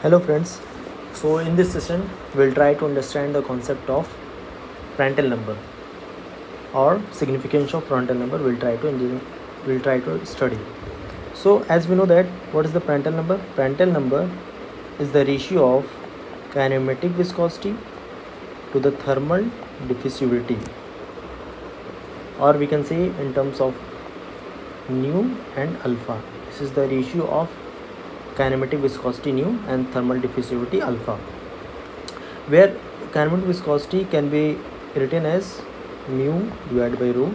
Hello friends. So in this session we'll try to understand the concept of Prandtl number or significance of Prandtl number. We'll try to study. So as we know that what is the Prandtl number? Prandtl number is the ratio of kinematic viscosity to the thermal diffusivity, or we can say in terms of nu and alpha. This is the ratio of kinematic viscosity nu and thermal diffusivity alpha, where kinematic viscosity can be written as mu divided by rho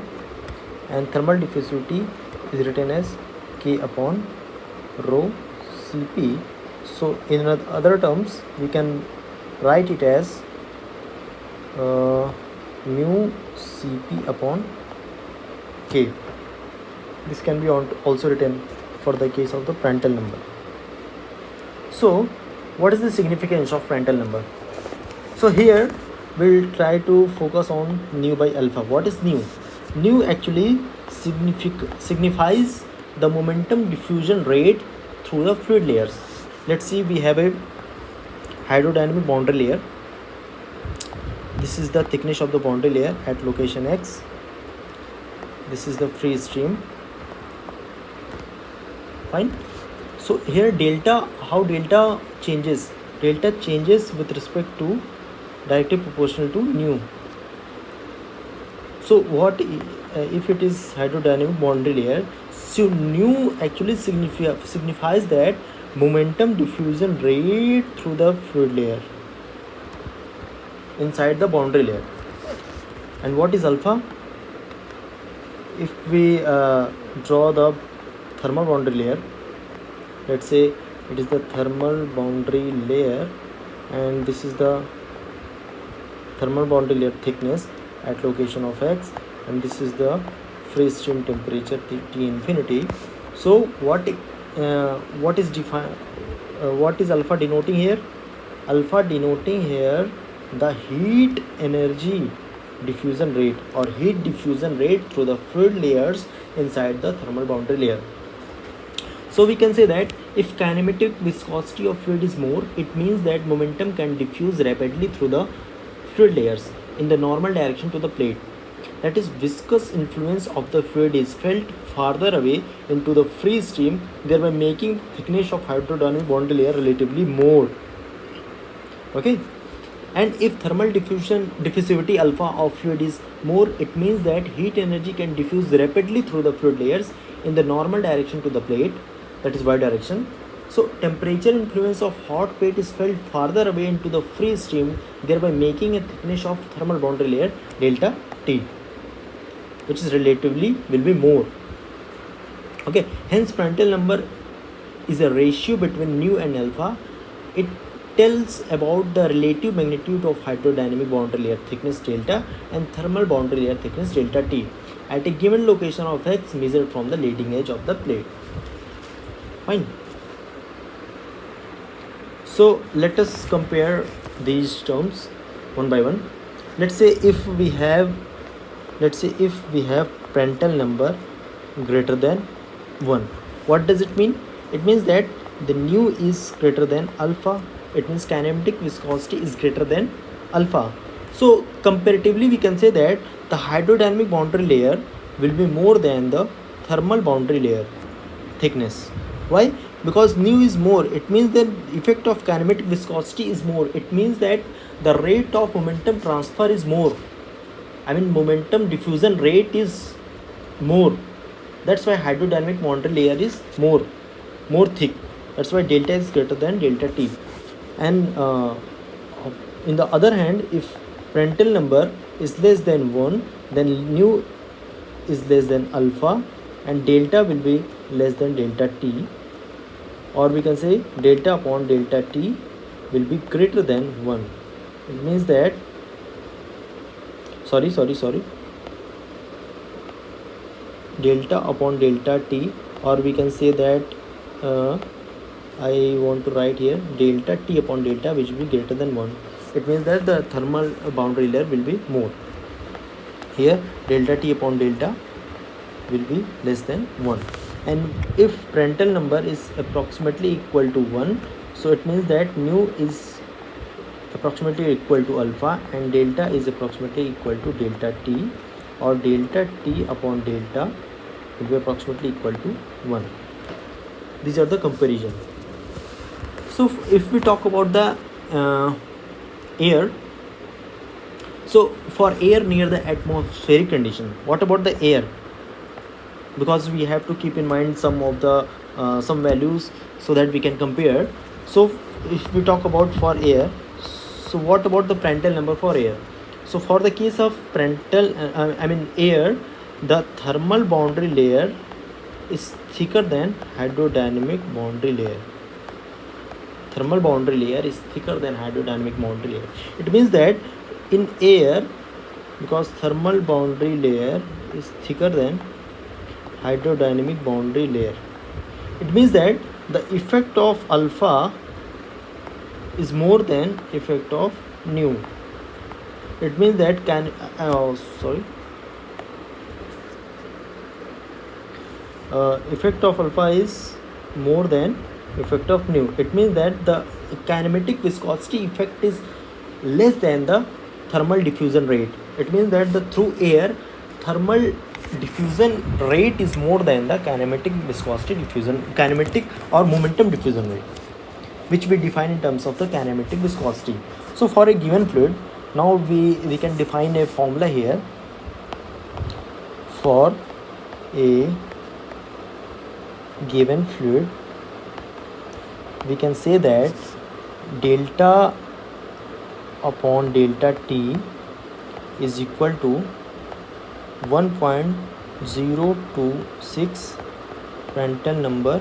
and thermal diffusivity is written as K upon rho Cp. So in other terms we can write it as mu Cp upon K. This can be also written for the case of the Prandtl number. So what is the significance of Prandtl number? So here we'll try to focus on nu by alpha. What is nu? Nu actually signifies the momentum diffusion rate through the fluid layers. Let's see, we have a hydrodynamic boundary layer. This is the thickness of the boundary layer at location X. This is the free stream. Fine. So here delta, how delta changes? Delta changes with respect to directly proportional to nu. So what if it is hydrodynamic boundary layer? So nu actually signifies that momentum diffusion rate through the fluid layer inside the boundary layer. And what is alpha? If we draw the thermal boundary layer, let's say it is the thermal boundary layer and this is the thermal boundary layer thickness at location of X, and this is the free stream temperature T infinity. So what is alpha denoting here? Alpha denoting here the heat energy diffusion rate or heat diffusion rate through the fluid layers inside the thermal boundary layer. So we can say that if kinematic viscosity of fluid is more, it means that momentum can diffuse rapidly through the fluid layers in the normal direction to the plate. That is, viscous influence of the fluid is felt farther away into the free stream, thereby making thickness of hydrodynamic boundary layer relatively more. Okay. And if thermal diffusivity alpha of fluid is more, it means that heat energy can diffuse rapidly through the fluid layers in the normal direction to the plate, that is y direction. So temperature influence of hot plate is felt farther away into the free stream, thereby making a thickness of thermal boundary layer delta T, which is relatively will be more. Okay, hence Prandtl number is a ratio between nu and alpha. It tells about the relative magnitude of hydrodynamic boundary layer thickness delta and thermal boundary layer thickness delta T at a given location of X measured from the leading edge of the plate. Fine. So let us compare these terms one by one. Let's say if we have Prandtl number greater than 1, what does it mean? It means that the nu is greater than alpha. It means kinematic viscosity is greater than alpha. So comparatively we can say that the hydrodynamic boundary layer will be more than the thermal boundary layer thickness. Why? Because nu is more. It means that effect of kinematic viscosity is more. It means that the rate of momentum transfer is more. I mean momentum diffusion rate is more. That's why hydrodynamic boundary layer is more thick. That's why delta is greater than delta T. And in the other hand, if Prandtl number is less than 1, then nu is less than alpha and delta will be less than delta T, or we can say delta upon delta T will be greater than 1. It means that delta upon delta T, or we can say that I want to write here delta T upon delta, which will be greater than 1. It means that the thermal boundary layer will be more. Here delta T upon delta will be less than 1. And if Prandtl number is approximately equal to 1, So it means that nu is approximately equal to alpha and delta is approximately equal to delta t, or delta t upon delta will be approximately equal to 1. These are the comparison. So if we talk about the air, so for air near the atmospheric condition, what about the air? Because we have to keep in mind some of the some values so that we can compare. So if we talk about for air, so what about the Prandtl number for air? So for the case of Prandtl air, the thermal boundary layer is thicker than hydrodynamic boundary layer. Thermal boundary layer is thicker than hydrodynamic boundary layer. It means that in air, because thermal boundary layer is thicker than hydrodynamic boundary layer, it means that the effect of alpha is more than effect of nu. It means that effect of alpha is more than effect of nu. It means that the kinematic viscosity effect is less than the thermal diffusion rate. It means that the through air thermal diffusion rate is more than the kinematic viscosity diffusion, kinematic or momentum diffusion rate, which we define in terms of the kinematic viscosity. So for a given fluid, now we can define a formula here. For a given fluid, we can say that delta upon delta t is equal to 1.026 Prandtl number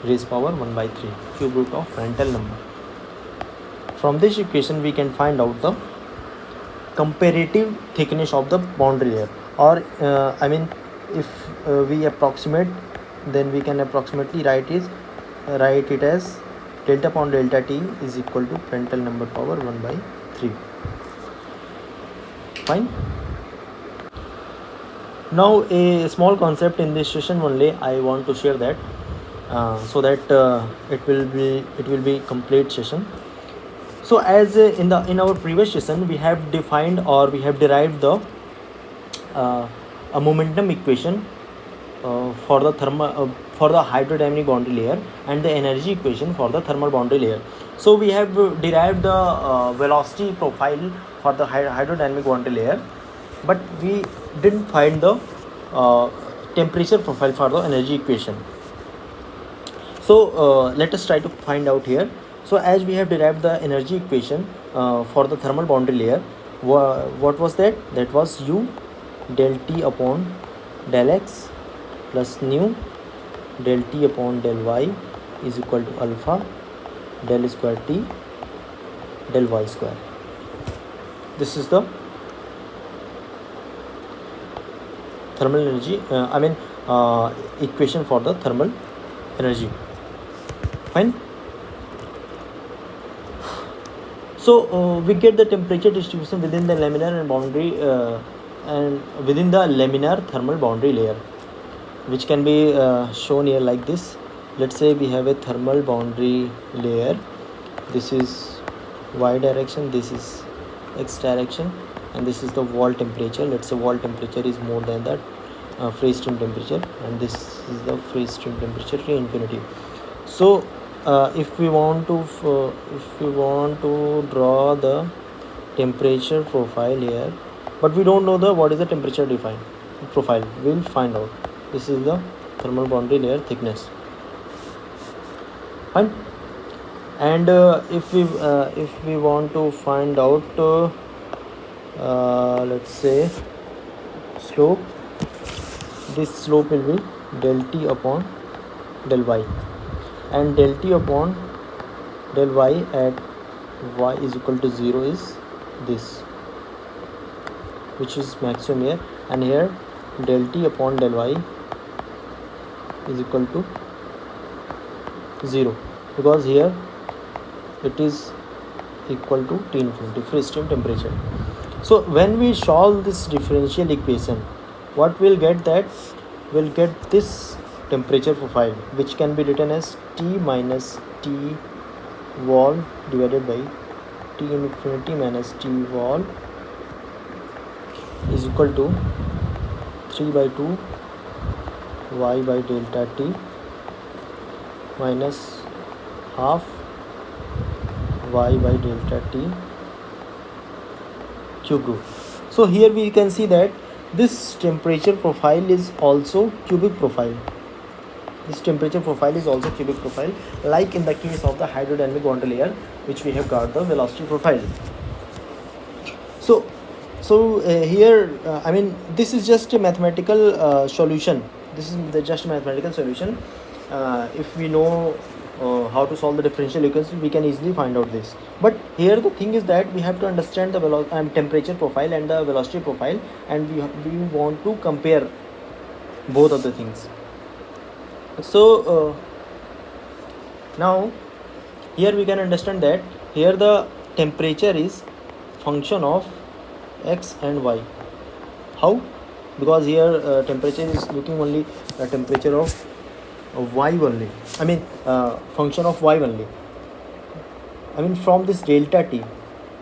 raised power 1/3 cube root of Prandtl number. From this equation we can find out the comparative thickness of the boundary layer, or if we approximate, then we can approximately write it as delta upon delta t is equal to Prandtl number power 1/3. Fine. Now a small concept in this session only I want to share that, so that it will be complete session. So as in our previous session we have defined, or we have derived the a momentum equation for the hydrodynamic boundary layer, and the energy equation for the thermal boundary layer. So we have derived the velocity profile for the hydrodynamic boundary layer, but we didn't find the temperature profile for the energy equation. So let us try to find out here. So as we have derived the energy equation for the thermal boundary layer, what was that? That was U del T upon del X plus nu del T upon del Y is equal to alpha del square T del Y square. This is the thermal energy, equation for the thermal energy. Fine. So we get the temperature distribution within the laminar and boundary and within the laminar thermal boundary layer, which can be shown here like this. Let's say we have a thermal boundary layer. This is y direction, this is x direction, and this is the wall temperature. Let's say wall temperature is more than the free stream temperature, and this is the free stream temperature to infinity. So if we want to draw the temperature profile here, but we don't know what is the temperature profile, we'll find out. This is the thermal boundary layer thickness. Fine. And if we want to find out let's say slope, this slope will be del T upon del Y, and del T upon del Y at y is equal to 0 is this, which is maximum here, and here del T upon del Y is equal to 0, because here it is equal to T infinity, free stream temperature. So when we solve this differential equation, what we'll get, that we'll get this temperature profile, which can be written as T minus T wall divided by T infinity minus T wall is equal to 3 by 2 y by delta T minus half y by delta T cube root. So here we can see that this temperature profile is also cubic profile. This temperature profile is also cubic profile, like in the case of the hydrodynamic boundary layer, which we have got the velocity profile. So here I mean, this is just a mathematical solution. This is just a mathematical solution. If we know how to solve the differential equation, we can easily find out this. But here the thing is that we have to understand the temperature profile and the velocity profile, and we want to compare both of the things. So now here we can understand that here the temperature is function of x and y. How? Because here temperature is looking only the temperature of y only, I mean function of y only. I mean, from this delta t,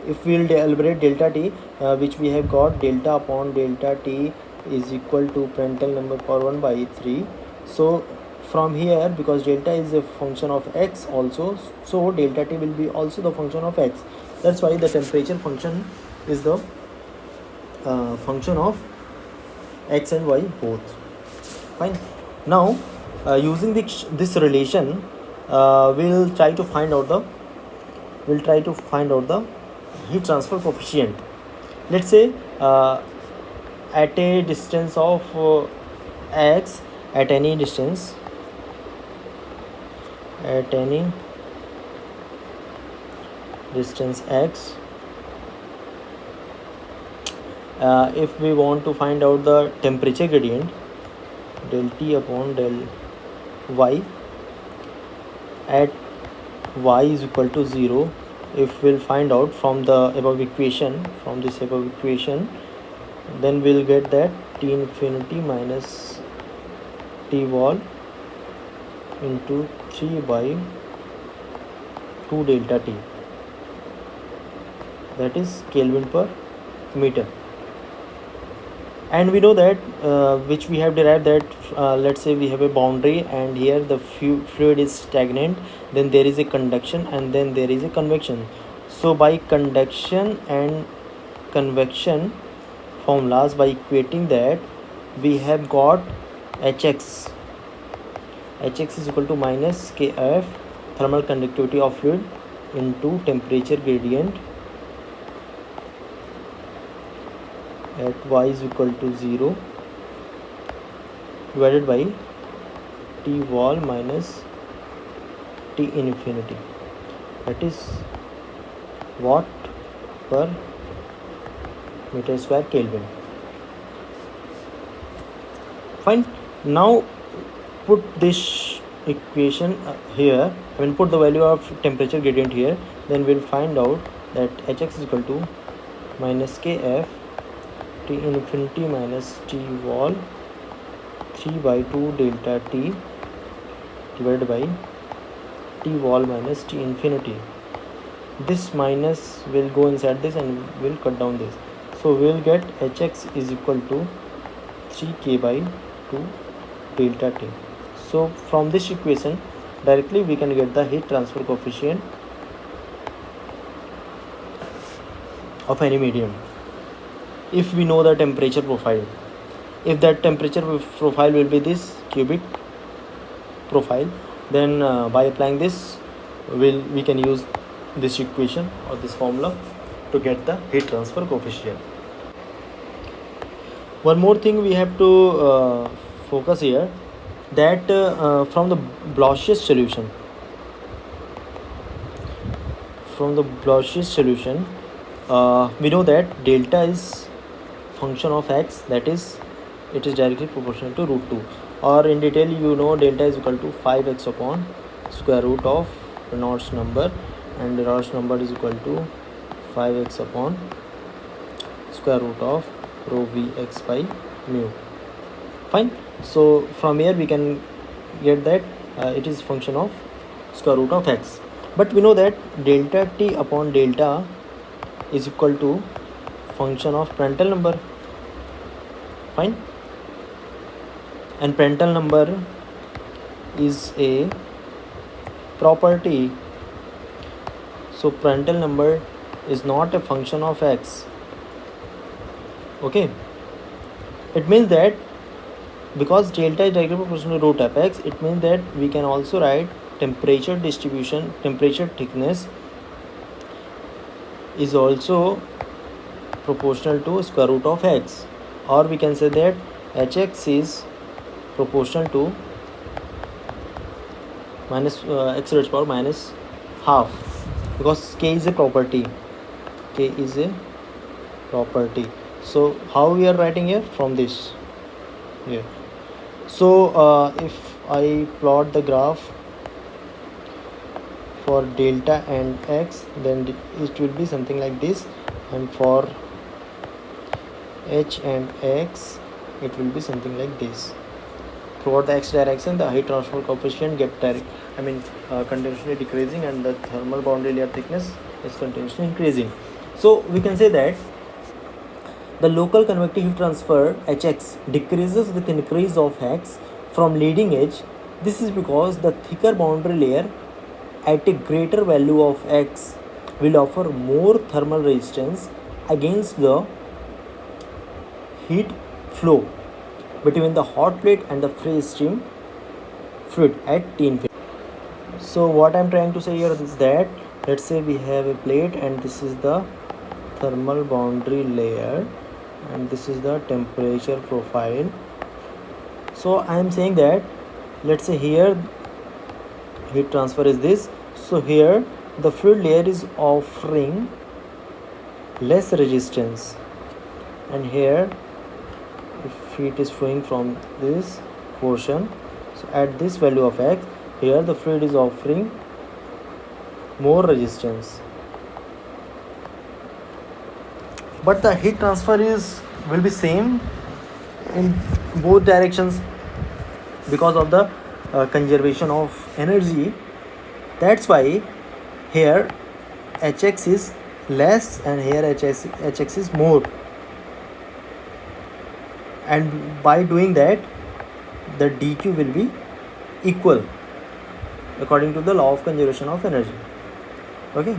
if we will elaborate delta t, which we have got delta upon delta t is equal to Prandtl number power 1 by 3. So from here, because delta is a function of x also, so delta t will be also the function of x. That's why the temperature function is the function of x and y both. Fine. Now using this relation, we'll try to find out the heat transfer coefficient. Let's say at a distance of x, at any distance, x, if we want to find out the temperature gradient, del T upon del y at y is equal to 0, if we'll find out from the above equation, then we'll get that T infinity minus T wall into 3 by 2 delta T, that is Kelvin per meter. And we know that which we have derived that let's say we have a boundary, and here the fluid is stagnant, then there is a conduction, and then there is a convection. So by conduction and convection formulas, by equating that, we have got Hx is equal to minus Kf, thermal conductivity of fluid, into temperature gradient at y is equal to 0 divided by T wall minus T infinity, that is watt per meter square Kelvin. Fine. Now put this equation here, I mean put the value of temperature gradient here, then we'll find out that Hx is equal to minus Kf T infinity minus T wall 3 by 2 delta T divided by T wall minus T infinity. This minus will go inside this and will cut down this. So we will get Hx is equal to 3K by 2 delta T. So from this equation directly we can get the heat transfer coefficient of any medium, if we know the temperature profile. If that temperature profile will be this cubic profile, then by applying this we can use this equation or this formula to get the heat transfer coefficient. One more thing we have to focus here, that from the Blasius solution, we know that delta is function of x, that is it is directly proportional to root 2, or in detail you know delta is equal to 5x upon square root of Reynolds number, and Reynolds number is equal to 5x upon square root of rho vx by mu. Fine. So from here we can get that it is function of square root of x. But we know that delta t upon delta is equal to function of Prandtl number. Fine. And Prandtl number is a property. So Prandtl number is not a function of x. Okay. It means that because delta is directly proportional to root of x, it means that we can also write temperature distribution, temperature thickness is also proportional to square root of x, or we can say that hx is proportional to minus x raised to power minus half, because k is a property. K is a property. So how we are writing here? From this here. So if I plot the graph for delta and x, then it will be something like this, and for h and x it will be something like this. Throughout the x direction, the heat transfer coefficient continuously decreasing, and the thermal boundary layer thickness is continuously increasing. So we can say that the local convective heat transfer Hx decreases with increase of x from leading edge. This is because the thicker boundary layer at a greater value of x will offer more thermal resistance against the heat flow between the hot plate and the free stream fluid at T infinity. So what I'm trying to say here is that, let's say we have a plate and this is the thermal boundary layer and this is the temperature profile. So I am saying that, let's say here heat transfer is this. So here the fluid layer is offering less resistance, and here if heat is flowing from this portion, so at this value of x, here the fluid is offering more resistance, but the heat transfer will be same in both directions because of the conservation of energy. That's why here Hx is less and here Hx is more, and by doing that the dq will be equal according to the law of conservation of energy. Okay.